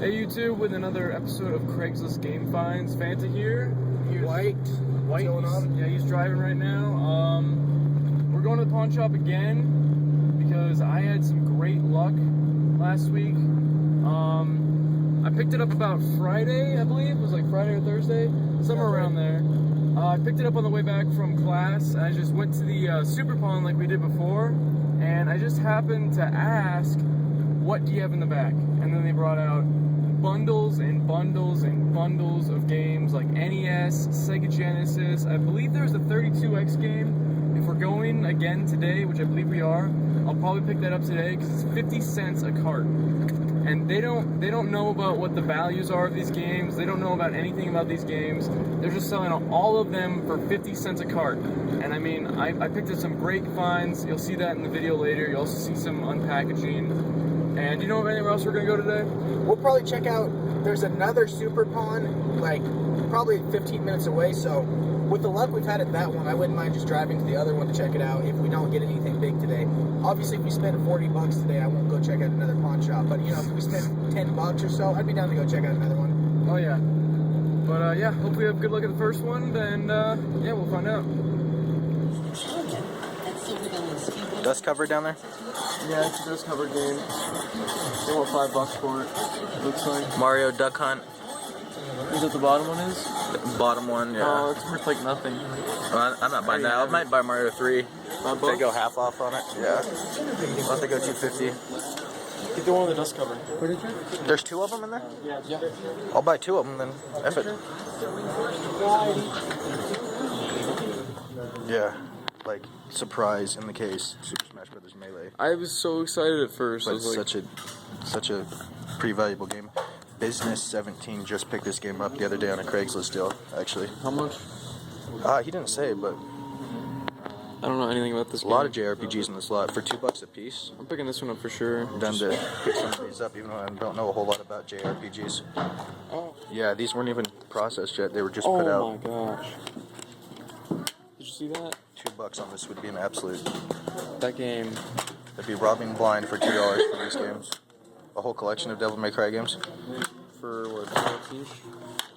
Hey YouTube, with another episode of Craigslist Game Finds. Fanta here. Here's White. What's going on? Yeah, he's driving right now. We're going to the pawn shop again because I had some great luck last week. I picked it up about Friday, I believe. It was like Friday or Thursday, somewhere around there. I picked it up on the way back from class. I just went to the Super Pawn like we did before, and I just happened to ask, what do you have in the back? And then they brought out bundles and bundles and bundles of games like NES, Sega Genesis. I believe there's a 32X game. If we're going again today, which I believe we are, I'll probably pick that up today because it's 50 cents a cart. And they don't know about what the values are of these games. They don't know about anything about these games. They're just selling all of them for 50 cents a cart. And I mean, I picked up some great finds. You'll see that in the video later. You'll also see some unpackaging. And do you know of anywhere else we're gonna go today? We'll probably check out, there's another Super Pawn, like, probably 15 minutes away, so with the luck we've had at that one, I wouldn't mind just driving to the other one to check it out if we don't get anything big today. Obviously, if we spend $40 today, I won't go check out another pawn shop, but, you know, if we spend $10 or so, I'd be down to go check out another one. Oh, yeah. But, yeah, hopefully we have a good look at the first one, and, yeah, we'll find out. Dust cover down there? Yeah, it's a dust covered game. They want $5 for it, looks like. Mario Duck Hunt. Is that the bottom one is? The bottom one, yeah. Oh, it's worth like nothing. Well, I'm not buying that. I might buy Mario 3. If they go half off on it. Yeah. I'll have to go $250. Get the one with the dust cover. There's two of them in there? Yeah. I'll buy two of them then. F it. Yeah. Like, surprise in the case. Super Smash Bros. Melee. I was so excited at first. But I was it's like, such a pretty valuable game. Business 17 just picked this game up the other day on a Craigslist deal, actually. how much? He didn't say, but I don't know anything about this a game. lot of JRPGs in this lot for $2 a piece. I'm picking this one up for sure. I'm done to pick some of these up, even though I don't know a whole lot about JRPGs. Oh. Yeah, these weren't even processed yet. They were just put out. Oh my gosh. Did you see that? $2 on this would be an absolute. That game. That'd be robbing blind for $2 for these games. A whole collection of Devil May Cry games. For what, $2 each?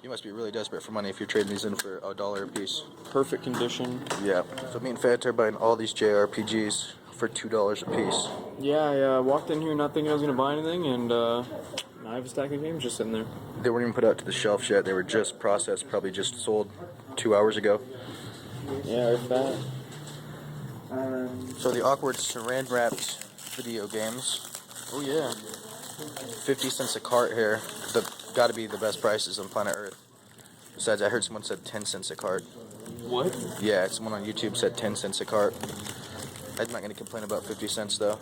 You must be really desperate for money if you're trading these in for $1 a piece. Perfect condition. Yeah. So me and Fanta are buying all these JRPGs for $2 a piece. Yeah, I walked in here not thinking I was going to buy anything, and now I have a stack of games just sitting there. They weren't even put out to the shelf yet. They were just processed, probably just sold 2 hours ago. Yeah, if that. So the awkward saran wrapped video games. Oh yeah. 50 cents a cart here. Got to be the best prices on planet Earth. Besides, I heard someone said 10 cents a cart. What? Yeah, someone on YouTube said 10 cents a cart. I'm not going to complain about 50 cents though.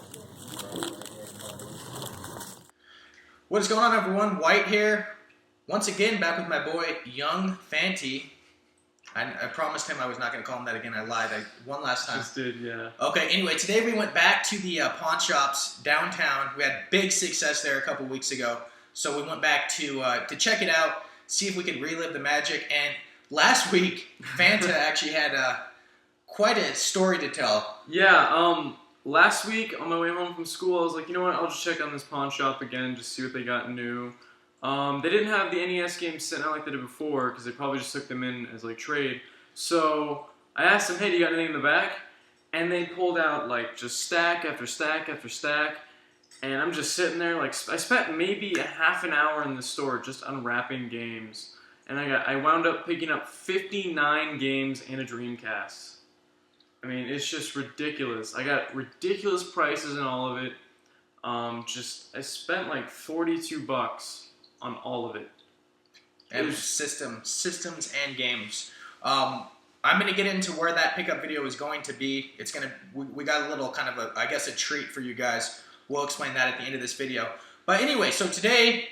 What is going on, everyone? White here. Once again, back with my boy, Young Fanty. I promised him I was not going to call him that again. I lied. One last time. Just did, yeah. Okay, anyway, today we went back to the pawn shops downtown. We had big success there a couple weeks ago. So we went back to check it out, see if we could relive the magic. And last week, Fanta actually had quite a story to tell. Yeah, last week on my way home from school, I was like, you know what, I'll just check on this pawn shop again, just see what they got new. They didn't have the NES games sitting out like they did before, because they probably just took them in as like trade. So I asked them, hey, do you got anything in the back? And they pulled out like just stack after stack after stack. And I'm just sitting there, like, I spent maybe a half an hour in the store just unwrapping games. And I wound up picking up 59 games and a Dreamcast. I mean, it's just ridiculous. I got ridiculous prices in all of it. I spent like $42 on all of it. And systems and games. I'm going to get into where that pickup video is going to be. It's going to, we got a little kind of a, I guess, a treat for you guys. We'll explain that at the end of this video. But anyway, so today,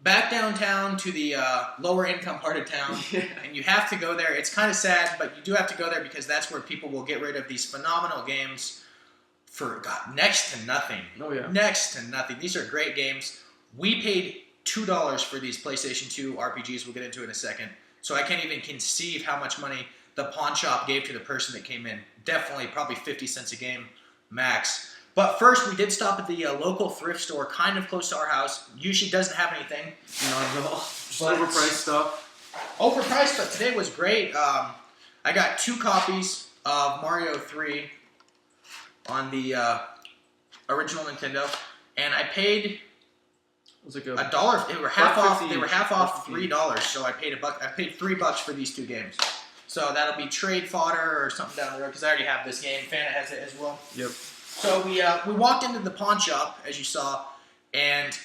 back downtown to the lower income part of town. Yeah. And you have to go there. It's kind of sad, but you do have to go there because that's where people will get rid of these phenomenal games for, God, next to nothing. Oh, yeah. Next to nothing. These are great games. We paid $2 for these PlayStation 2 RPGs. We'll get into it in a second. So I can't even conceive how much money the pawn shop gave to the person that came in. Definitely, probably 50 cents a game, max. But first, we did stop at the local thrift store, kind of close to our house. Usually doesn't have anything. Not at all. Just But- overpriced stuff. Overpriced, but today was great. I got 2 copies of Mario 3 on the original Nintendo, and I paid It was like a $1. They were half off. $1.50 They were half off $1.50. $3, so I paid $1. I paid $3 for these 2 games. So that'll be trade fodder or something down the road because I already have this game. Fanta has it as well. Yep. So we walked into the pawn shop, as you saw, and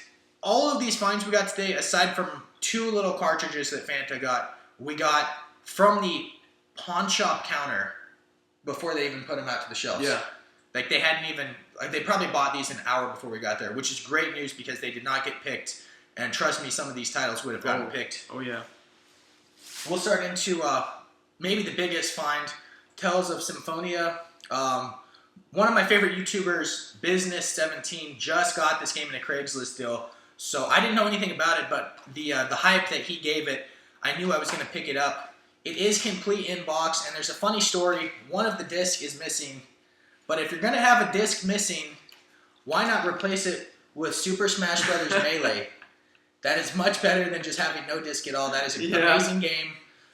all of these finds we got today, aside from 2 little cartridges that Fanta got, we got from the pawn shop counter before they even put them out to the shelves. Yeah. Like they hadn't even, like they probably bought these an hour before we got there, which is great news because they did not get picked. And trust me, some of these titles would have gotten picked. Oh yeah. We'll start into maybe the biggest find, Tales of Symphonia. One of my favorite YouTubers, Business17, just got this game in a Craigslist deal. So I didn't know anything about it, but the hype that he gave it, I knew I was going to pick it up. It is complete in box, and there's a funny story. One of the discs is missing, but if you're going to have a disc missing, why not replace it with Super Smash Bros. Melee? That is much better than just having no disc at all. That is an amazing game.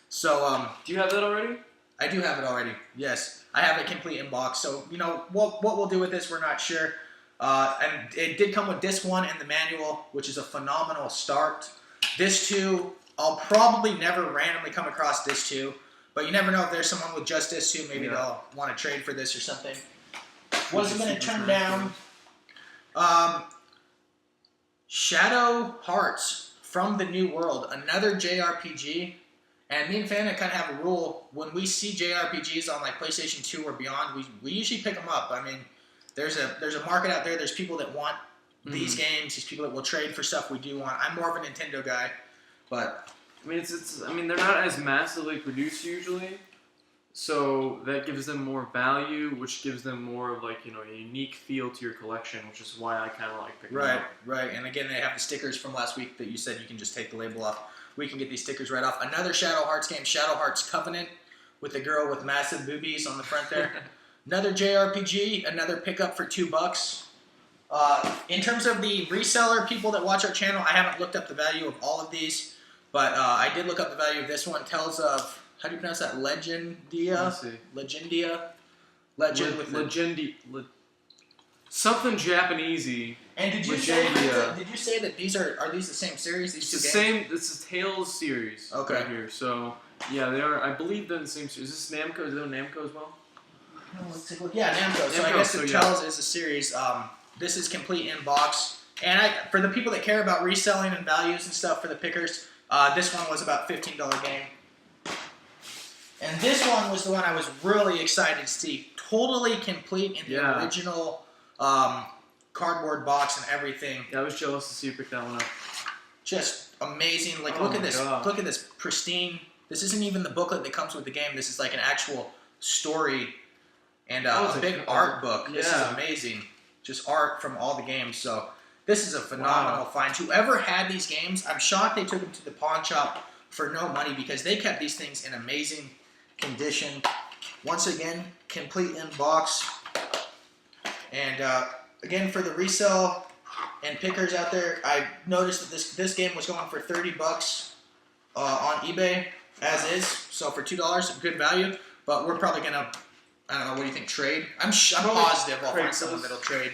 So, Do you have that already? I do have it already. Yes, I have it complete in box. So, you know, what we'll do with this, we're not sure. And it did come with disc 1 and the manual, which is a phenomenal start. Disc 2, I'll probably never randomly come across disc 2, but you never know if there's someone with just disc 2, maybe they'll want to trade for this or something. Wasn't going to turn down. Shadow Hearts from the New World, another JRPG. And me and Fanta kind of have a rule, when we see JRPGs on like PlayStation 2 or beyond, we usually pick them up. I mean, there's a market out there, there's people that want these games, these people that will trade for stuff we do want. I'm more of a Nintendo guy, but I mean, I mean, they're not as massively produced usually, so that gives them more value, which gives them more of like, you know, a unique feel to your collection, which is why I kind of like picking them up. Right. And again, they have the stickers from last week that you said you can just take the label off. We can get these stickers right off. Another Shadow Hearts game, Shadow Hearts Covenant, with the girl with massive boobies on the front there. Another JRPG, another pickup for $2. In terms of the reseller people that watch our channel, I haven't looked up the value of all of these, but I did look up the value of this one. Tells of, how do you pronounce that? Legendia? Let's see. Legendia? Legend with something Japanesey. And did you say that these are these the same series? These It's two the games? same. This is Tales series. Okay. Right here. So yeah, they are. I believe they're in the same series. Is this Namco? Is it on Namco as well? Let's take a look. Yeah, Namco. So I Namco, guess so the yeah. Tales is a series. This is complete in box. And for the people that care about reselling and values and stuff for the pickers, this one was about $15 game. And this one was the one I was really excited to see. Totally complete in the original cardboard box and everything. Yeah, I was jealous to see you pick that one up. Just amazing. Like, Oh look at my this. God. Look at this pristine. This isn't even the booklet that comes with the game. This is like an actual story and Oh, a big art book. Yeah. This is amazing. Just art from all the games. So this is a phenomenal find. Whoever had these games, I'm shocked they took them to the pawn shop for no money because they kept these things in amazing condition. Once again, complete in box. And again, for the resale and pickers out there, I noticed that this game was going for $30 on eBay as is. So for $2, good value. But we're probably gonna, I don't know, what do you think? Trade? I'm positive I'll find someone that'll trade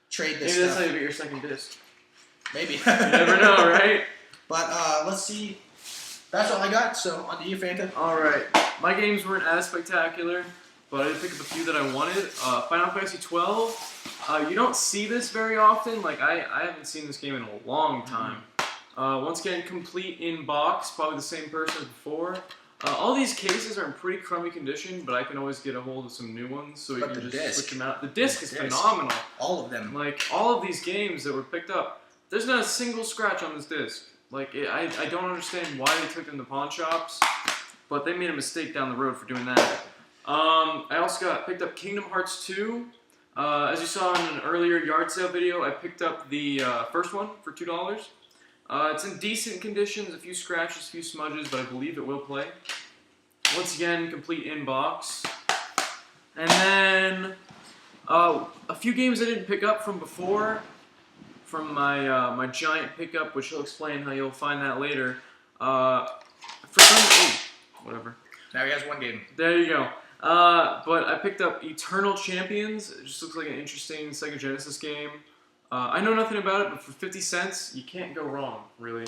this Maybe that's stuff. how you get your second disc. Maybe. You never know, right? But let's see. That's all I got. So on to you, Fanta. All right. My games weren't as spectacular, but I did pick up a few that I wanted. Final Fantasy 12. You don't see this very often. Like I haven't seen this game in a long time. Once again, complete in box. Probably the same person as before. All these cases are in pretty crummy condition, but I can always get a hold of some new ones, so you can just switch them out. The disc is phenomenal. All of them. Like all of these games that were picked up, there's not a single scratch on this disc. Like I don't understand why they took them to pawn shops, but they made a mistake down the road for doing that. I also picked up Kingdom Hearts 2. As you saw in an earlier yard sale video, I picked up the first one for $2. It's in decent conditions, a few scratches, a few smudges, but I believe it will play. Once again, complete in box. And then A few games I didn't pick up from before, from my giant pickup, which he'll explain how you'll find that later. For some, whatever. Now he has one game. There you go. But I picked up Eternal Champions. It just looks like an interesting Sega Genesis game. I know nothing about it, but for 50 cents, you can't go wrong, really.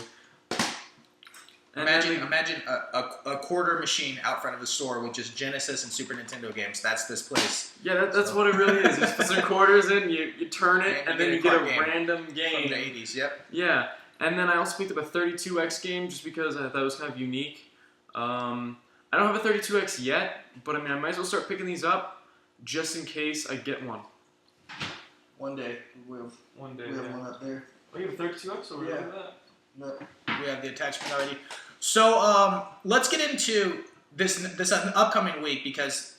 And Imagine a quarter machine out front of a store with just Genesis and Super Nintendo games. That's this place. Yeah, that's what it really is. You just put some quarters in, you turn it, and then you get a random game. From the 80s, yep. Yeah, and then I also picked up a 32X game just because I thought it was kind of unique. I don't have a 32X yet, but I mean, I might as well start picking these up just in case I get one. One day. We'll have one up there. Oh, you have a 32X over Yeah. that? No, we have the attachment already. So let's get into this upcoming week because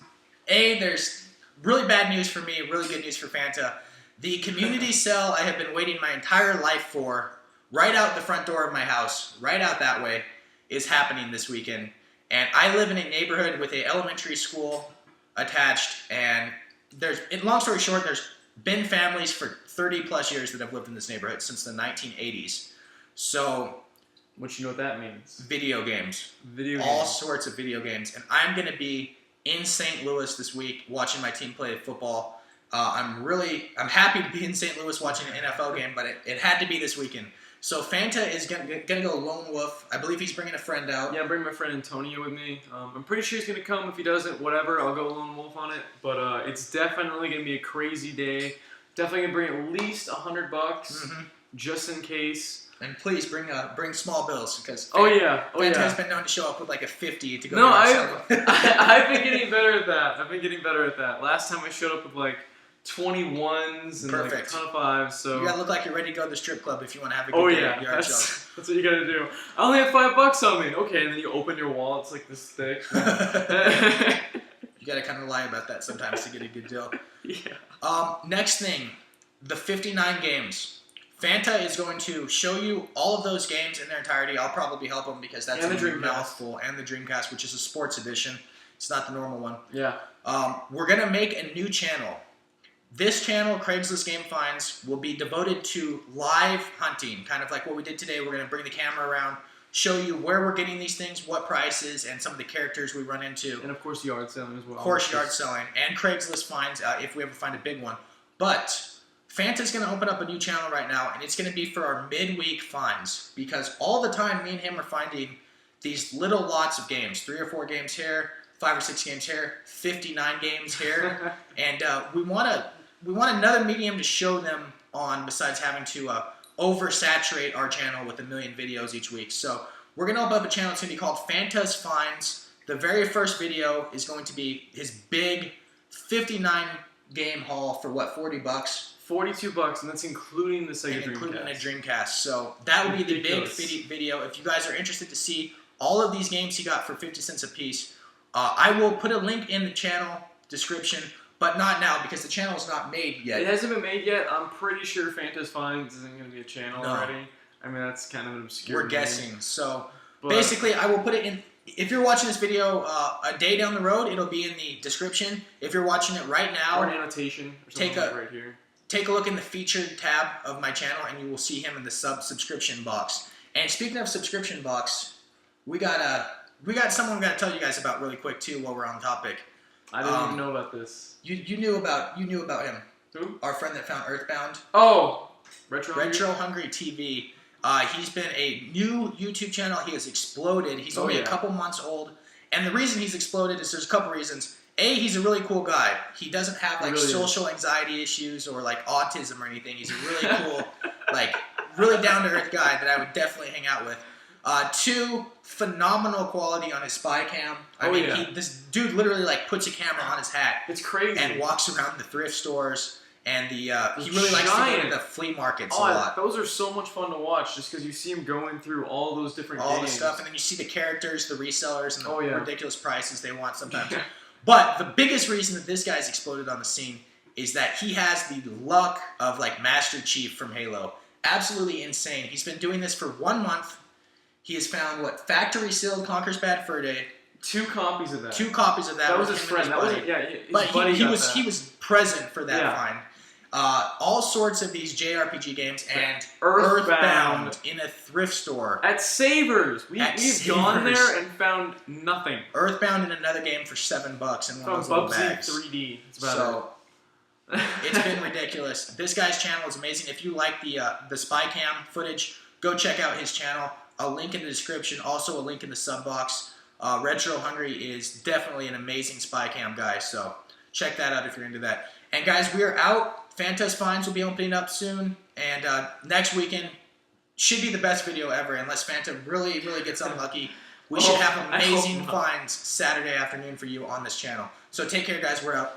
there's really bad news for me, really good news for Fanta. The community sale I have been waiting my entire life for, right out the front door of my house, right out that way, is happening this weekend. And I live in a neighborhood with an elementary school attached, and long story short, there's been families for 30 plus years that have lived in this neighborhood since the 1980s. So, Which you know what that means? Video games. Video All games. sorts of video games. And I'm going to be in St. Louis this week watching my team play football. I'm happy to be in St. Louis watching an NFL game, but it had to be this weekend. So Fanta is going to go lone wolf. I believe he's bringing a friend out. Yeah, I'm bringing my friend Antonio with me. I'm pretty sure he's going to come. If he doesn't, whatever, I'll go lone wolf on it. But it's definitely going to be a crazy day. Definitely going to bring at least $100 just in case. And please bring small bills because Fanta has been known to show up with like a 50 to go. No, I've been getting better at that. Last time I showed up with like 21s and like a ton of 5s. So you gotta look like you're ready to go to the strip club if you want to have a good day at yard sale. That's what you gotta do. I only have $5 on me. Okay, and then you open your wallet. It's like this thick. You gotta kind of lie about that sometimes to get a good deal. Yeah. Next thing, the 59 games. Fanta is going to show you all of those games in their entirety. I'll probably help him because that's a mouthful. And the Dreamcast, which is a sports edition. It's not the normal one. Yeah. We're going to make a new channel. This channel, Craigslist Game Finds, will be devoted to live hunting. Kind of like what we did today. We're going to bring the camera around, show you where we're getting these things, what prices, and some of the characters we run into. And of course, yard selling as well. Of course, yard selling. And Craigslist finds if we ever find a big one. But Fanta's going to open up a new channel right now, and it's going to be for our midweek finds. Because all the time, me and him are finding these little lots of games. 3 or 4 games here, 5 or 6 games here, 59 games here. And we want another medium to show them on besides having to oversaturate our channel with 1 million videos each week. So we're going to open up a channel. It's going to be called Fanta's Finds. The very first video is going to be his big 59 game haul for what, $40? $42, and that's including the Sega Dreamcast. Including a Dreamcast. So that would be the big video. If you guys are interested to see all of these games he got for 50 cents a piece, I will put a link in the channel description, but not now because the channel is not made yet. It hasn't been made yet. I'm pretty sure Fanta's Finds isn't going to be a channel already. I mean, that's kind of an obscure We're guessing. So basically, I will put it in. If you're watching this video a day down the road, it'll be in the description. If you're watching it right now, or an annotation or something right here. Take a look in the featured tab of my channel, and you will see him in the subscription box. And speaking of subscription box, we got someone we got to tell you guys about really quick too while we're on topic. I didn't even know about this. You knew about him. Who? Our friend that found Earthbound. Oh, Retro Hungry TV. He's been a new YouTube channel. He has exploded. He's only a couple months old, and the reason he's exploded is there's a couple reasons. He's a really cool guy. He doesn't have like social anxiety issues or like autism or anything. He's a really cool, like really down to earth guy that I would definitely hang out with. 2, phenomenal quality on his spy cam. I mean, this dude literally like puts a camera on his hat. It's crazy. And walks around the thrift stores. And he really likes to go to the flea markets a lot. Those are so much fun to watch just because you see him going through all those different games. All the stuff, and then you see the characters, the resellers, and the ridiculous prices they want sometimes. But the biggest reason that this guy's exploded on the scene is that he has the luck of like Master Chief from Halo. Absolutely insane. He's been doing this for 1 month. He has found Factory Sealed Conquer's Bad Fur Day, 2 copies of that. 2 copies of that. That was with his him and friend. That buddy. wasn't, yeah, his But buddy he got was that. he was present for that Yeah. find. All sorts of these JRPG games and Earthbound. in a thrift store. At Savers. We've gone Savers. there and found nothing. Earthbound in another game for $7 in one of Found those little Bubsy bags. 3D. That's about So it. it's been ridiculous. This guy's channel is amazing. If you like the spy cam footage, go check out his channel. A link in the description. Also a link in the sub box. Retro Hungry is definitely an amazing spy cam guy. So check that out if you're into that. And guys, we are out. Fanta's Finds will be opening up soon, and next weekend should be the best video ever, unless Fanta really, really gets unlucky. We should have amazing finds Saturday afternoon for you on this channel. So take care, guys. We're out.